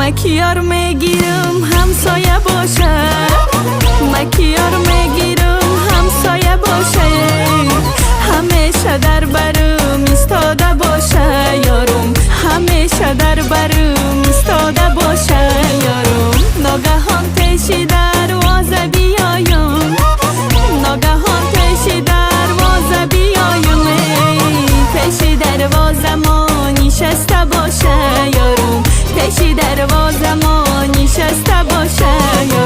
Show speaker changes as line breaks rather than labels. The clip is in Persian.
مکیار میگیرم همسایه باشه، مکیار میگیرم همسایه باشه، همیشه در برم ایستاده باشه یارم، همیشه در برم ایستاده باشه یارم. ناگهان پیشی دروازه بیایم، ناگهان پیشی دروازه بیایم، پیشی دروازه ما نشسته باشه یارم، پیشی دروازه ما نشسته باشه یارم.